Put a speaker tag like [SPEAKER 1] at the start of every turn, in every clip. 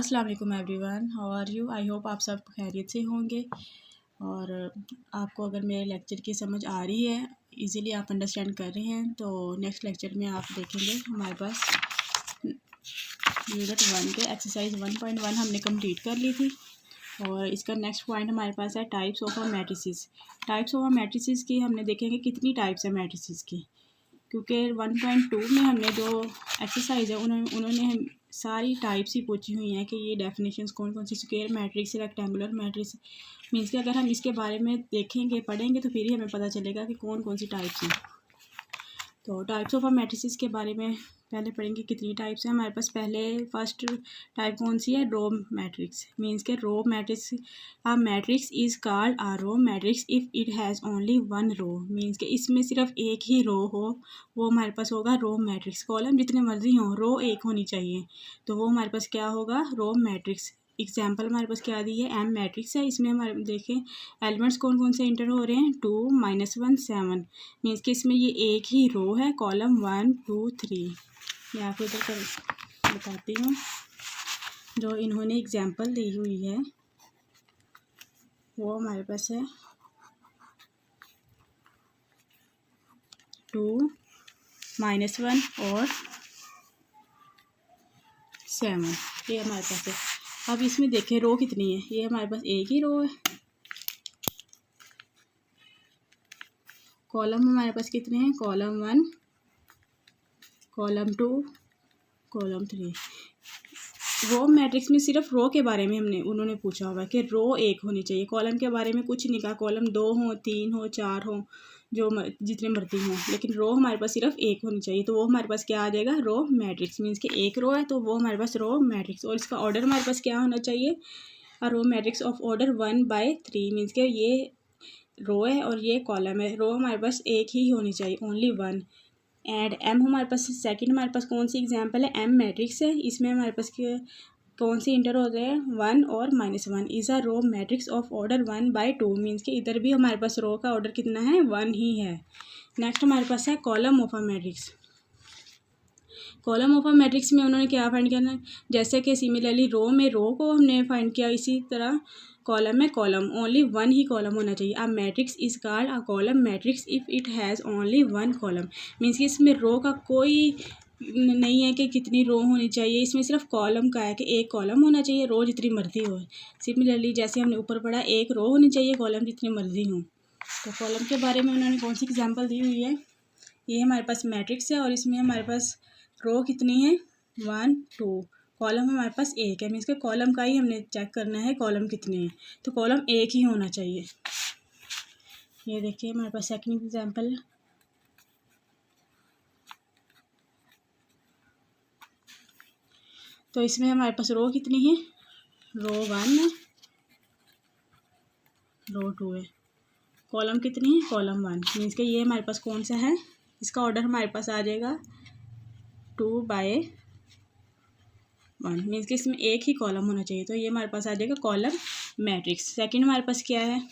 [SPEAKER 1] अस्सलाम वालेकुम everyone, how are you. I hope आप सब खैरियत से होंगे और आपको अगर मेरे लेक्चर की समझ आ रही है, इजीली आप अंडरस्टैंड कर रहे हैं, तो नेक्स्ट लेक्चर में आप देखेंगे हमारे पास यूनिट 1 के एक्सरसाइज 1.1 हमने कंप्लीट कर ली थी। और इसका नेक्स्ट पॉइंट हमारे पास है types of a matrices. Types of a matrices की हमने देखेंगे कितनी टाइप्स है मैट्रिसेस की, क्योंकि 1.2 में हमने जो एक्सरसाइज है उन्होंने सारी टाइप्स ही पूछी हुई हैं कि ये डेफिनेशंस कौन कौन सी, square matrix, rectangular matrix. Means कि अगर हम इसके बारे में देखेंगे पढ़ेंगे तो फिर ही हमें पता चलेगा कि कौन कौन सी टाइप्स हैं। तो टाइप्स ऑफ अ मैट्रिसेस के बारे में पहले पढ़ेंगे कितनी टाइप्स हैं हमारे पास। पहले फर्स्ट टाइप कौन सी है, रो मैट्रिक्स। मीन्स के row matrix, a matrix is called a row matrix if it has only one row. Means के इसमें सिर्फ एक ही रो हो, वो हमारे पास होगा रो मैट्रिक्स। कॉलम जितने मर्जी हों, रो एक होनी चाहिए, तो वो हमारे पास क्या होगा, रो मैट्रिक्स। एग्जाम्पल हमारे पास क्या दी है, एम मैट्रिक्स है। इसमें हमारे देखें एलिमेंट्स कौन कौन से इंटर हो रहे हैं, 2 -1 7। मीन्स कि इसमें ये एक ही रो है, कॉलम 1 2 3। मैं आपको इधर कर बताती हूँ जो इन्होंने एग्जाम्पल दी हुई है, वो हमारे पास है 2 -1 और 7, ये हमारे पास है। अब इसमें देखें रो कितनी है, ये हमारे पास एक ही रो है। कॉलम हमारे पास कितने हैं, column 1, column 2, column 3। Row matrix में सिर्फ रो के बारे में उन्होंने पूछा होगा कि रो एक होनी चाहिए, कॉलम के बारे में कुछ नहीं कहा। कॉलम 2 हो, 3 हो, 4 हो, जो जितने मर्जी हों, लेकिन रो हमारे पास सिर्फ एक होनी चाहिए, तो वो हमारे पास क्या आ जाएगा, रो मैट्रिक्स। मीन्स कि एक रो है तो वो हमारे पास रो मैट्रिक्स। और इसका ऑर्डर हमारे पास क्या होना चाहिए, row matrix of order 1/3। Means कि ये रो है और ये कॉलम है, रो हमारे पास एक ही होनी चाहिए, ओनली 1। एंड एम हमारे पास सेकंड हमारे पास कौन सी एग्जांपल है, एम मैट्रिक्स है। इसमें हमारे पास कौन सी इंटर हो रहे हैं, 1 और -1। Is a row matrix of order 1/2। Means कि इधर भी हमारे पास रो का ऑर्डर कितना है, 1 ही है। नेक्स्ट हमारे पास है column of a matrix. Column of a matrix में उन्होंने क्या फाइंड करना है, जैसे कि सिमिलरली रो में रो को हमने फाइंड किया, इसी तरह कॉलम में कॉलम, ओनली 1 ही कॉलम होना चाहिए। अ matrix is called a column matrix if it has only 1 column. Means कि इसमें रो का कोई नहीं है कि कितनी रो होनी चाहिए, इसमें सिर्फ कॉलम का है कि एक कॉलम होना चाहिए, रो जितनी मर्जी हो। सिमिलरली जैसे हमने ऊपर पढ़ा, एक रो होनी चाहिए, कॉलम जितनी मर्जी हो। तो कॉलम के बारे में उन्होंने कौन सी एग्जाम्पल दी हुई है, ये हमारे पास मैट्रिक्स है और इसमें हमारे पास रो कितनी है, 1 2, कॉलम हमारे पास एक है। मीन्स के कॉलम का ही हमने चेक करना है कॉलम कितने हैं, तो कॉलम एक ही होना चाहिए। ये देखिए हमारे पास सेकंड एग्जांपल, तो इसमें हमारे पास रो कितनी है, रो 1 है, रो 2 है, कॉलम कितनी है, कॉलम 1। मीन्स के ये हमारे पास कौन सा है, इसका ऑर्डर हमारे पास आ जाएगा 2/1। मीन्स कि इसमें एक ही कॉलम होना चाहिए, तो ये हमारे पास आ जाएगा कॉलम मैट्रिक्स। सेकंड हमारे पास क्या है,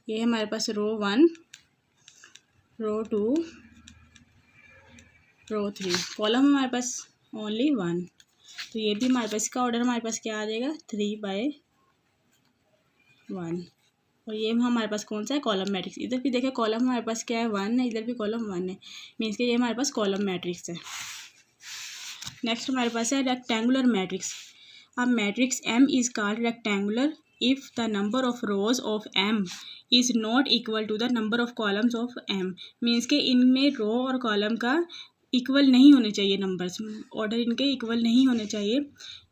[SPEAKER 1] ये हमारे पास रो 1, रो 2, रो 3, कॉलम हमारे पास ओनली 1, तो ये भी हमारे पास, इसका ऑर्डर हमारे पास क्या आ जाएगा, 3/1। और ये हमारे पास कौन सा है, कॉलम मैट्रिक्स। इधर भी देखिए कॉलम हमारे पास क्या है, 1 है, इधर भी कॉलम 1 है। मीन्स कि ये हमारे पास कॉलम मैट्रिक्स है। नेक्स्ट हमारे पास है रेक्टेंगुलर मैट्रिक्स। अब matrix M is called rectangular if the number of rows of M is not equal to the number of columns of M. Means के इनमें रो और कॉलम का इक्वल नहीं होने चाहिए, नंबर्स ऑर्डर इनके इक्वल नहीं होने चाहिए।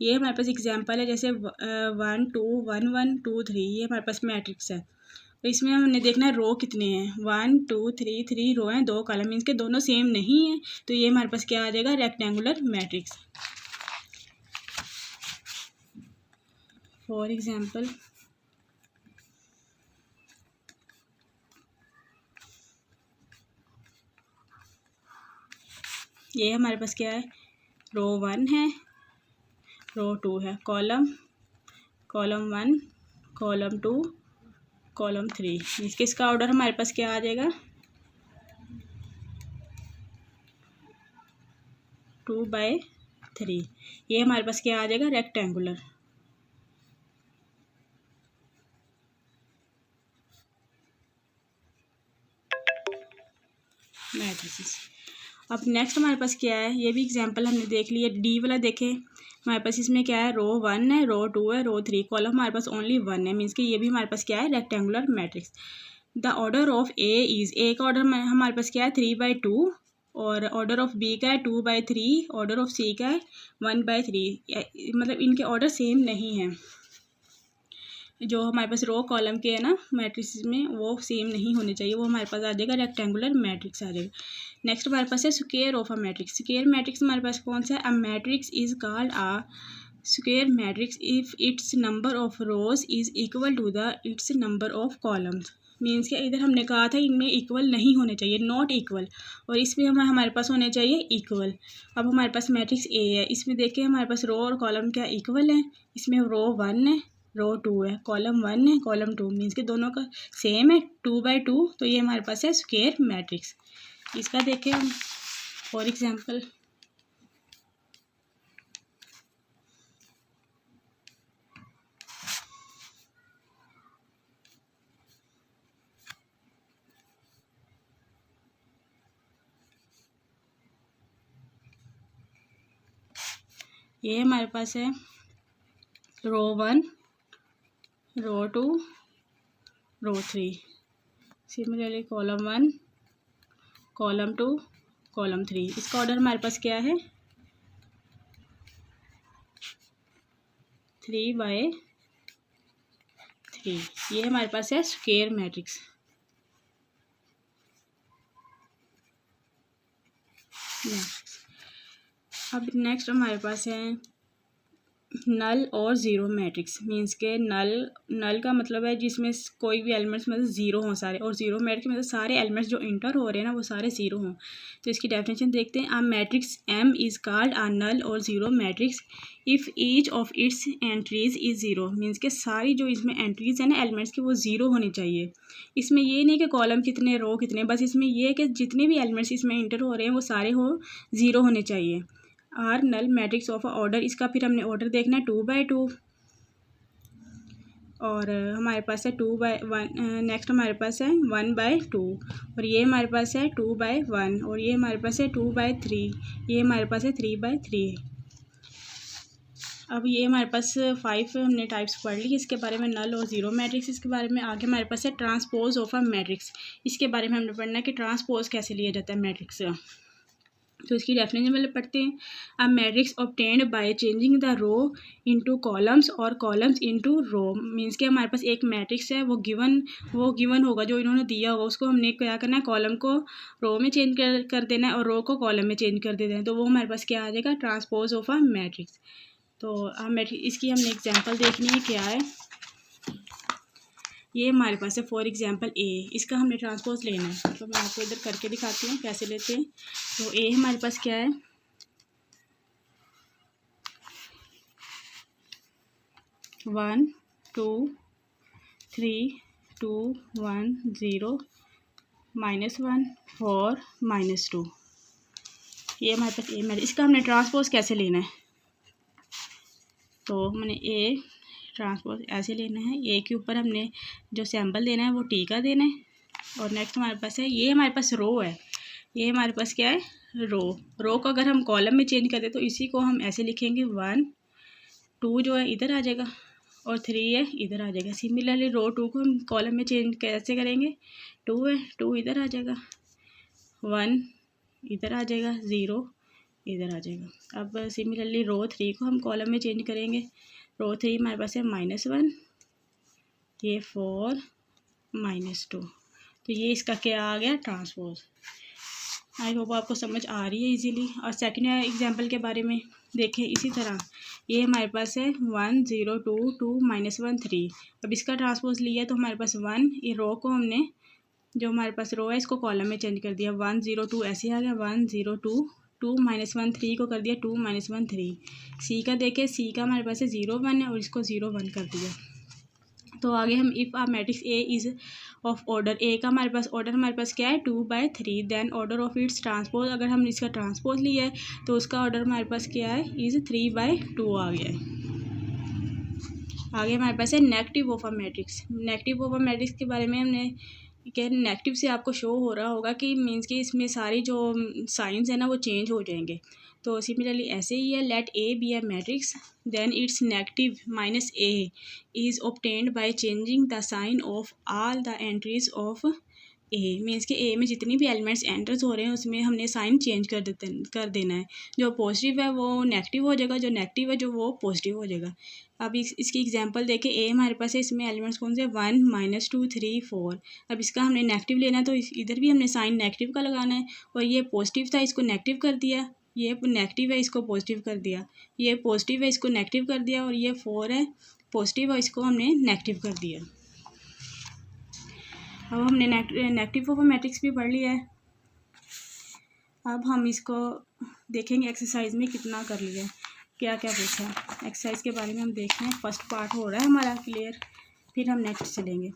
[SPEAKER 1] ये हमारे पास एग्जांपल है, जैसे 1 2 1 1 2 3, ये हमारे पास मैट्रिक्स है। तो इसमें हमने देखना है रो कितने हैं, 1 2 3 3 रो हैं, 2 कॉलम। मीन्स के दोनों सेम नहीं है, तो ये हमारे पास क्या आ जाएगा, रेक्टेंगुलर मैट्रिक्स। फॉर एग्जाम्पल ये हमारे पास क्या है, रो 1 है, रो 2 है, कॉलम 1, कॉलम 2, कॉलम 3। इसका ऑर्डर हमारे पास क्या आ जाएगा, 2/3। ये हमारे पास क्या आ जाएगा, रेक्टेंगुलर। मैट्रिसेस। अब नेक्स्ट हमारे पास क्या है, ये भी एग्जांपल हमने देख लिया। डी वाला देखें, हमारे पास इसमें क्या है, रो 1 है, रो 2 है, रो 3, कॉलम हमारे पास ओनली 1 है, मीन्स कि ये भी हमारे पास क्या है, rectangular matrix. The order of A is, A का ऑर्डर हमारे पास क्या है, 3/2, और ऑर्डर ऑफ बी का है 2/3, ऑर्डर ऑफ सी का है 1/3। मतलब इनके ऑर्डर सेम नहीं है। जो हमारे पास रो कॉलम के है ना मैट्रिक्स में, वो सेम नहीं होने चाहिए, वो हमारे पास आ जाएगा रेक्टेंगुलर मैट्रिक्स आ जाएगा। नेक्स्ट हमारे पास है square of a matrix. Square matrix हमारे पास कौन सा है, a matrix is called a square matrix if its number of rows is equal to the its number of columns. Means कि इधर हमने कहा था इनमें इक्वल नहीं होने चाहिए, नॉट इक्वल, और इसमें हमारे पास होने चाहिए इक्वल। अब हमारे पास मैट्रिक्स ए है, इसमें देखिए हमारे पास रो और कॉलम क्या इक्वल है। इसमें रो 1 है, रो 2 है, कॉलम 1 है, कॉलम 2, मीन्स के दोनों का सेम है 2/2। तो ये हमारे पास है स्क्वायर मैट्रिक्स। इसका देखें हम फॉर एग्जांपल, ये हमारे पास है रो 1, रो 2, रो 3, सिमिलरली कॉलम 1, कॉलम 2, कॉलम 3। इसका ऑर्डर हमारे पास क्या है, 3/3। ये हमारे पास है स्क्वायर मैट्रिक्स। अब नेक्स्ट हमारे पास है नल और ज़ीरो मैट्रिक्स। मीन्स के नल का मतलब है जिसमें कोई भी एलिमेंट्स मतलब ज़ीरो हों सारे, और ज़ीरो मैट्रिक्स मतलब सारे एलिमेंट्स जो इंटर हो रहे हैं ना वो सारे ज़ीरो हों। तो इसकी डेफिनेशन देखते हैं। आ मैट्रिक्स एम इज़ कॉल्ड आ नल और zero matrix if each of its entries is zero. Means के सारी जो इसमें एंट्रीज है ना एलिमेंट्स की वो ज़ीरो होनी चाहिए। इसमें ये नहीं कि कॉलम कितने रो कितने, बस इसमें ये है कि जितने भी एलिमेंट्स इसमें इंटर हो रहे हैं वो सारे ज़ीरो होने चाहिए। Are null matrix of order, इसका फिर हमने ऑर्डर देखना है 2/2, और हमारे पास है 2/1। नेक्स्ट हमारे पास है 1/2, और ये हमारे पास है 2/1, और ये हमारे पास है 2/3, ये हमारे पास है 3/3। अब ये हमारे पास 5 हमने टाइप्स पढ़ ली इसके बारे में, नल और ज़ीरो मैट्रिक्स। इसके बारे में आगे हमारे पास है ट्रांसपोज ऑफ अ मैट्रिक्स। इसके बारे में हमने पढ़ना है कि ट्रांसपोज कैसे लिया जाता है मैट्रिक्स। तो इसकी डेफिनेशन पहले पढ़ते हैं। A matrix obtained by changing the row into columns और कॉलम्स इनटू रो। मीन्स के हमारे पास एक मैट्रिक्स है, वो गिवन होगा जो इन्होंने दिया होगा, उसको हमने क्या करना है, कॉलम को रो में चेंज कर देना है और रो को कॉलम में चेंज कर देना है। तो वो हमारे पास क्या आ जाएगा, ट्रांसपोज ऑफ अ मैट्रिक्स। तो इसकी हमने एग्जाम्पल देखनी है क्या है। ये हमारे पास है फॉर एग्जांपल ए, इसका हमने ट्रांसपोज लेना है। तो मैं आपको इधर करके दिखाती हूँ कैसे लेते हैं। तो ए हमारे पास क्या है, 1 2 3 2 1 0 -1 4 -2। ये हमारे पास ए में, इसका हमने ट्रांसपोज कैसे लेना है। तो मैंने ए ट्रांसपोज ऐसे लेना है, ए के ऊपर हमने जो सैम्पल देना है वो टी का देना है। और नेक्स्ट हमारे पास है, ये हमारे पास रो है, ये हमारे पास क्या है, रो को अगर हम कॉलम में चेंज कर दे तो इसी को हम ऐसे लिखेंगे 1 2 जो है इधर आ जाएगा और 3 है इधर आ जाएगा। सिमिलरली रो 2 को हम कॉलम में चेंज कैसे करेंगे, 2 है 2 इधर आ जाएगा, 1 इधर आ जाएगा, 0 इधर आ जाएगा। अब सिमिलरली रो 3 को हम कॉलम में चेंज करेंगे। रो 3 हमारे पास है -1, ये 4 -2। तो ये इसका क्या आ गया, ट्रांसपोज। आई होप आपको समझ आ रही है इजीली। और सेकंड एग्जांपल के बारे में देखें इसी तरह। ये हमारे पास है 1 0 2 2 -1 3। अब इसका ट्रांसपोज लिया तो हमारे पास 1, ये रो को हमने जो हमारे पास रो है इसको कॉलम में चेंज कर दिया, 1 0 2 ऐसे आ गया, 1 0 2 2 -1 3 को कर दिया 2 -1 3। सी का देखें, सी का हमारे पास है 0 1 है और इसको 0 1 कर दिया। तो आगे हम if a matrix A is of order, A का हमारे पास क्या है 2/3, then order of its transpose, अगर हमने इसका ट्रांसपोज लिया है तो उसका ऑर्डर हमारे पास क्या है इज़ 3/2 आ गया है। आगे हमारे पास है negative of a matrix. Negative of a matrix के बारे में हमने क्या, नेगेटिव से आपको शो हो रहा होगा कि मीन्स कि इसमें सारी जो साइंस है ना वो चेंज हो जाएंगे। तो सिमिलरली ऐसे ही है, let A be a matrix then its negative minus A is obtained by changing the sign of all the entries of A. Means कि ए में जितनी भी एलिमेंट्स एंटर्स हो रहे हैं उसमें हमने साइन चेंज कर देना है। जो पॉजिटिव है वो नेगेटिव हो जाएगा, जो नेगेटिव है जो वो पॉजिटिव हो जाएगा। अब इसकी एग्जांपल देखें, ए हमारे पास है, इसमें एलिमेंट्स कौन से 1 -2 3 4। अब इसका हमने नेगेटिव लेना है तो इधर भी हमने साइन नेगेटिव का लगाना है। और ये पॉजिटिव था इसको नेगेटिव कर दिया, ये नेगेटिव है इसको पॉजिटिव कर दिया, ये पॉजिटिव है इसको नेगेटिव कर दिया, और ये 4 है पॉजिटिव है इसको हमने नेगेटिव कर दिया। अब हमने नेगेटिव ऑफ मैट्रिक्स भी पढ़ लिया है। अब हम इसको देखेंगे एक्सरसाइज में कितना कर लिया है, क्या क्या पूछा है। एक्सरसाइज के बारे में हम देखते हैं, फर्स्ट पार्ट हो रहा है हमारा क्लियर, फिर हम नेक्स्ट चलेंगे।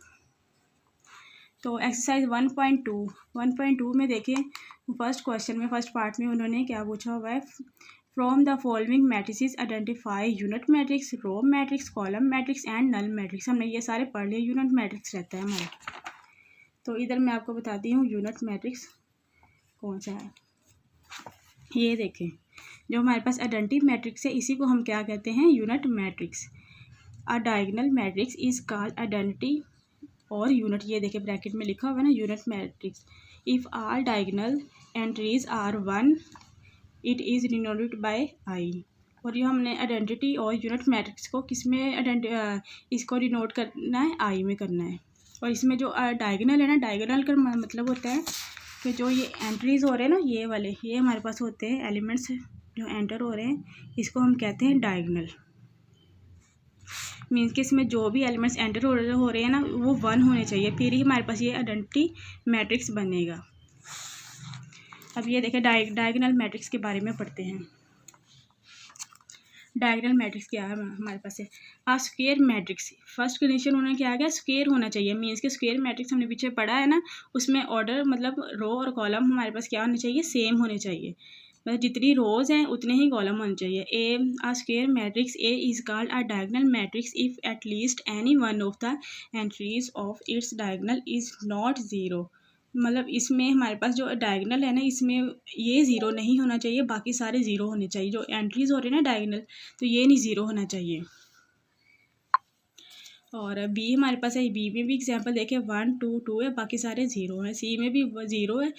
[SPEAKER 1] तो एक्सरसाइज 1.2 में देखें, फर्स्ट क्वेश्चन में फर्स्ट पार्ट में उन्होंने क्या पूछा हुआ है, from the following matrices identify unit matrix, row matrix, column matrix and null matrix. हमने ये सारे पढ़ लिए, यूनिट मैट्रिक्स रहता है हमारा। तो इधर मैं आपको बताती हूँ यूनिट मैट्रिक्स कौन सा है। ये देखें, जो हमारे पास आइडेंटिटी मैट्रिक्स है इसी को हम क्या कहते हैं, unit matrix. A diagonal matrix is called identity और यूनिट। ये देखें ब्रैकेट में लिखा हुआ है ना unit matrix. If all diagonal entries are 1 it is denoted by I. और ये हमने आइडेंटिटी और यूनिट मैट्रिक्स को किस में इसको डिनोट करना है, आई में करना है। और इसमें जो डायगोनल है ना, डायगोनल का मतलब होता है कि जो ये एंट्रीज हो रहे हैं ना, ये वाले ये हमारे पास होते हैं एलिमेंट्स जो एंटर हो रहे हैं, इसको हम कहते हैं डायगोनल। मीन्स कि इसमें जो भी एलिमेंट्स एंटर हो रहे हैं ना वो 1 होने चाहिए, फिर ही हमारे पास ये आइडेंटिटी मैट्रिक्स बनेगा। अब ये देखें डायगोनल मैट्रिक्स के बारे में पढ़ते हैं। डायगोनल मैट्रिक्स क्या है हमारे पास है, आ स्क्वायर मैट्रिक्स। फर्स्ट कंडीशन उन्होंने क्या किया, स्क्वायर होना चाहिए। मीन्स कि स्क्वायर मैट्रिक्स हमने पीछे पढ़ा है ना, उसमें ऑर्डर मतलब रो और कॉलम हमारे पास क्या होने चाहिए, सेम होने चाहिए। मतलब जितनी रोज हैं उतने ही कॉलम होने चाहिए। A square matrix A is called a diagonal matrix if at least any one of the entries of its diagonal is not zero. मतलब इसमें हमारे पास जो डायगोनल है ना, इसमें ये ज़ीरो नहीं होना चाहिए, बाकी सारे ज़ीरो होने चाहिए। जो एंट्रीज हो रही है ना डायगोनल, तो ये नहीं ज़ीरो होना चाहिए। और बी हमारे पास है, बी में भी एग्जांपल देखें 1 2 2 है, बाकी सारे ज़ीरो हैं। सी में भी ज़ीरो है,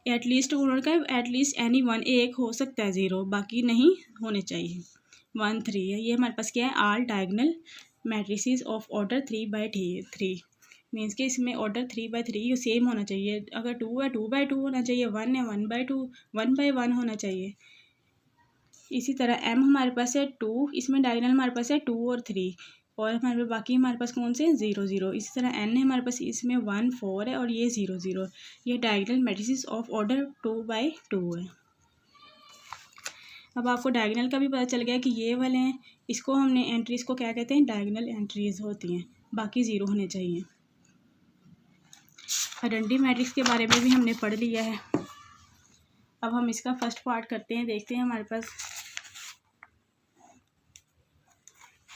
[SPEAKER 1] एटलीस्ट उन्होंने कहा एटलीस्ट एनी वन, एक हो सकता है ज़ीरो, बाकी नहीं होने चाहिए। 1 3 है। ये हमारे पास क्या है, all diagonal matrices of order 3/3। Means कि इसमें ऑर्डर 3/3 सेम होना चाहिए। अगर 2 है 2/2 होना चाहिए, 1 है 1/2 1/1 होना चाहिए। इसी तरह एम हमारे पास है 2, इसमें डायगोनल हमारे पास है 2 और 3, और हमारे बाकी हमारे पास कौन से 0 0। इसी तरह एन है हमारे पास, इसमें 1 4 है और ये 0 0। ये डायगोनल मैट्रिसेस ऑफ ऑर्डर 2/2 है। अब आपको डायगोनल का भी पता चल गया कि ये वाले हैं, इसको हमने एंट्रीज को क्या कहते हैं, डायगोनल एंट्रीज होती हैं, बाकी ज़ीरो होने चाहिए। आइडेंटिटी मैट्रिक्स के बारे में भी हमने पढ़ लिया है। अब हम इसका फर्स्ट पार्ट करते हैं, देखते हैं हमारे पास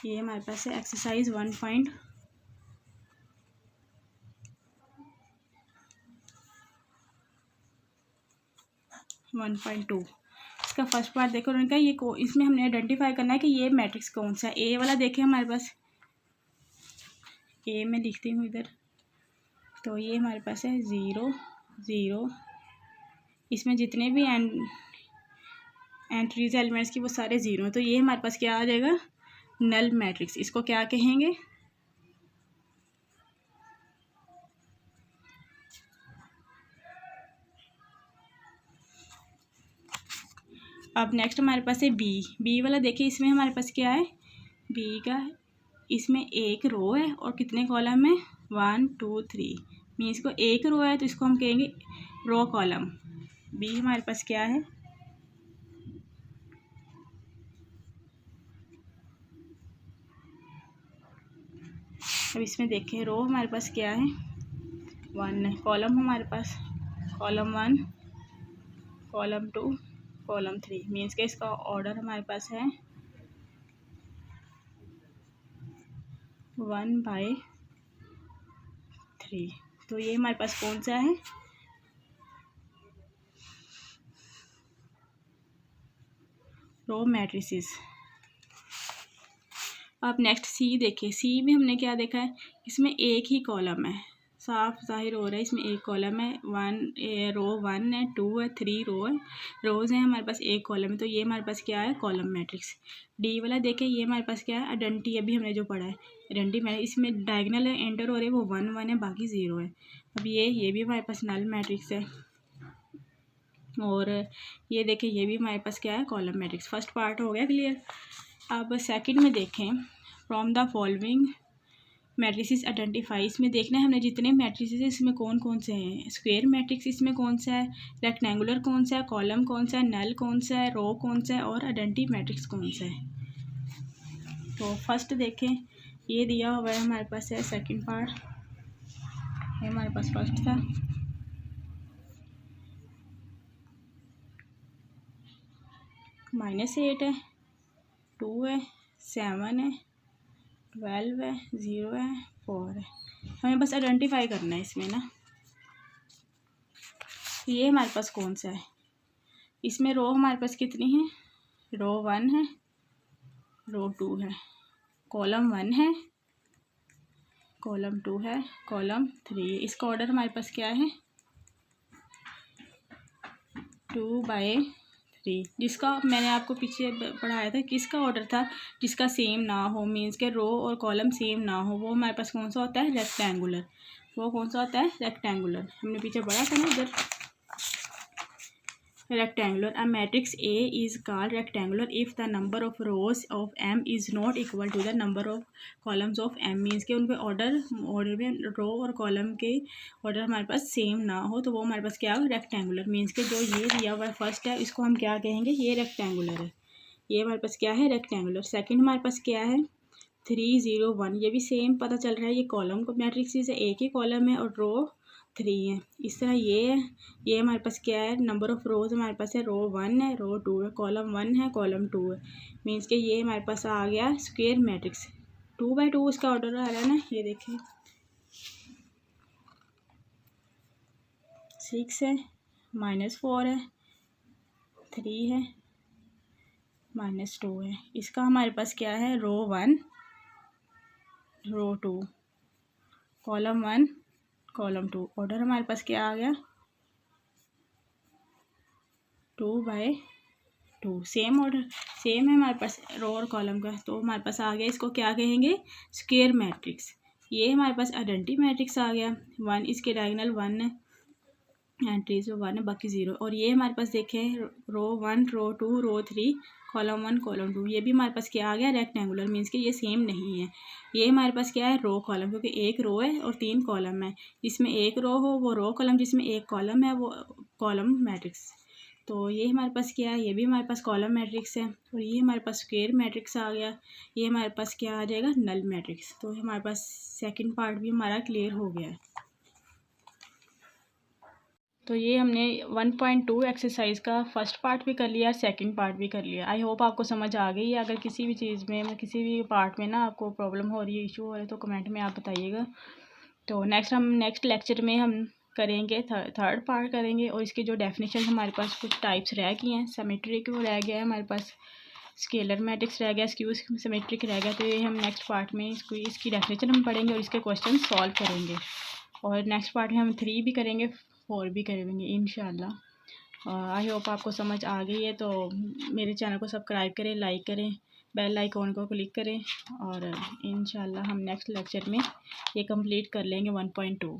[SPEAKER 1] ये हमारे पास है एक्सरसाइज 1.2। इसका फर्स्ट पार्ट देखो, उन्होंने कहा ये इसमें हमने आइडेंटिफाई करना है कि ये मैट्रिक्स कौन सा है। ए वाला देखें हमारे पास, ए में लिखती हूँ इधर, तो ये हमारे पास है 0 0। इसमें जितने भी एंट्रीज एलिमेंट्स की वो सारे ज़ीरो हैं, तो ये हमारे पास क्या आ जाएगा, नल मैट्रिक्स। इसको क्या कहेंगे, अब नेक्स्ट हमारे पास है बी वाला। देखिए इसमें हमारे पास क्या है, बी का इसमें एक रो है और कितने कॉलम है, 1 2 3। मीन्स को एक रो है तो इसको हम कहेंगे रो कॉलम। बी हमारे पास क्या है, अब इसमें देखें रो हमारे पास क्या है, 1 है। कॉलम हमारे पास कॉलम 1, कॉलम 2, कॉलम 3, मीन्स के इसका ऑर्डर हमारे पास है 1/3। तो ये हमारे पास कौन सा है, रो मैट्रिसेस। अब नेक्स्ट सी देखें, सी में हमने क्या देखा है, इसमें एक ही कॉलम है, साफ जाहिर हो रहा है इसमें एक कॉलम है, रो 1 है, 2 है, 3 रोज़ हैं हमारे पास, एक कॉलम है। तो ये हमारे पास क्या है, कॉलम मैट्रिक्स। डी वाला देखें, ये हमारे पास क्या है, आइडेंटिटी, अभी हमने जो पढ़ा है आइडेंटिटी मैट्रिक्स, इसमें डायगोनल है, एंटर हो रहे हैं वो 1 1 है, बाकी 0 है। अब ये भी हमारे पास नल मैट्रिक्स है। और ये देखें, ये भी हमारे पास क्या है, कॉलम मैट्रिक्स। फर्स्ट पार्ट हो गया क्लियर। अब सेकंड में देखें, from the following matrices identify, इसमें देखना है हमने जितने मैट्रिसेस हैं इसमें कौन कौन से हैं। स्क्वायर मैट्रिक्स इसमें कौन सा है, रेक्टेंगुलर कौन सा है, कॉलम कौन सा है, नल कौन सा है, रो कौन सा है और आइडेंटिटी मैट्रिक्स कौन सा है। तो फर्स्ट देखें, ये दिया हुआ है हमारे पास है सेकंड पार्ट, ये हमारे पास फर्स्ट था। -8 है, 2 है, 7 है, 12 है, 0 है, 4 है। हमें बस आइडेंटिफाई करना है इसमें ना, ये हमारे पास कौन सा है। इसमें रो हमारे पास कितनी है, रो 1 है, रो 2 है, कॉलम 1 है, कॉलम 2 है, कॉलम 3 है। इसका ऑर्डर हमारे पास क्या है, 2/3। जिसका मैंने आपको पीछे पढ़ाया था, किसका ऑर्डर था, जिसका सेम ना हो, मीन्स के रो और कॉलम सेम ना हो, वो हमारे पास कौन सा होता है, रेक्टेंगुलर। वो कौन सा होता है, रेक्टेंगुलर। हमने पीछे पढ़ा था ना इधर, rectangular. A matrix A is called rectangular if the number of rows of M is not equal to the number of columns of M, means के उनके ऑर्डर में रो और कॉलम के ऑर्डर हमारे पास सेम ना हो, तो वो हमारे पास क्या हो, रेक्टेंगुलर। मीन्स के जो ये दिया हुआ है फर्स्ट है, इसको हम क्या कहेंगे, ये रेक्टेंगुलर है, ये हमारे पास क्या है, रेक्टेंगुलर। सेकेंड हमारे पास क्या है, 3 0 1, ये भी सेम पता चल रहा है, ये कॉलम को मैट्रिक्स है, एक ही कॉलम है और रो 3 है। इस तरह ये है, ये हमारे पास क्या है, नंबर ऑफ़ रोज़ हमारे पास है, रो 1 है, रो 2 है, कॉलम 1 है, कॉलम 2 है। मीन्स के ये हमारे पास आ गया स्क्वायर मैट्रिक्स। 2/2 इसका ऑर्डर आ रहा है ना, ये देखिए 6 है, -4 है, 3 है, -2 है। इसका हमारे पास क्या है, रो 1, रो 2, कॉलम 1, कॉलम 2। ऑर्डर हमारे पास क्या आ गया, 2/2। सेम ऑर्डर, सेम है हमारे पास रो और कॉलम का, तो हमारे पास आ गया, इसको क्या कहेंगे, स्क्वायर मैट्रिक्स। ये हमारे पास आइडेंटिटी मैट्रिक्स आ गया। 1, इसके डायगोनल 1 है, एंट्रीज में 1 है, बाकी 0। और ये हमारे पास देखें, रो 1, रो 2, रो 3, कॉलम 1, कॉलम 2, ये भी हमारे पास क्या आ गया, रेक्टेंगुलर। मीन्स कि ये सेम नहीं है। ये हमारे पास क्या है, रो कॉलम, क्योंकि एक रो है और 3 कॉलम है। जिसमें एक रो हो वो रो कॉलम, जिसमें एक कॉलम है वो कॉलम मैट्रिक्स। तो ये हमारे पास क्या है, ये भी हमारे पास कॉलम मैट्रिक्स है। और ये हमारे पास स्क्वायर मैट्रिक्स आ गया। ये हमारे पास क्या आ जाएगा, नल मैट्रिक्स। तो हमारे पास सेकंड पार्ट भी हमारा क्लियर हो गया है। तो ये हमने 1.2 एक्सरसाइज का फर्स्ट पार्ट भी कर लिया और सेकंड पार्ट भी कर लिया। आई होप आपको समझ आ गई है। अगर किसी भी चीज़ में, किसी भी पार्ट में ना आपको प्रॉब्लम हो रही है, इशू हो रहा है, तो कमेंट में आप बताइएगा। तो नेक्स्ट लेक्चर में हम करेंगे थर्ड पार्ट करेंगे, और इसकी जो डेफिनेशन हमारे पास कुछ टाइप्स रह गई हैं। सिमेट्रिक रह गया है हमारे पास, स्केलर मैट्रिक्स रह गया, स्क्यू सिमेट्रिक रह गया। तो ये हम नेक्स्ट पार्ट में इसकी डेफिनेशन हम पढ़ेंगे और इसके क्वेश्चन सॉल्व करेंगे। और नेक्स्ट पार्ट में हम 3 भी करेंगे, 4 भी करेंगे इंशाल्लाह। आई होप आपको समझ आ गई है। तो मेरे चैनल को सब्सक्राइब करें, लाइक करें, बेल आइकॉन को क्लिक करें, और इंशाल्लाह हम नेक्स्ट लेक्चर में ये कंप्लीट कर लेंगे 1.2।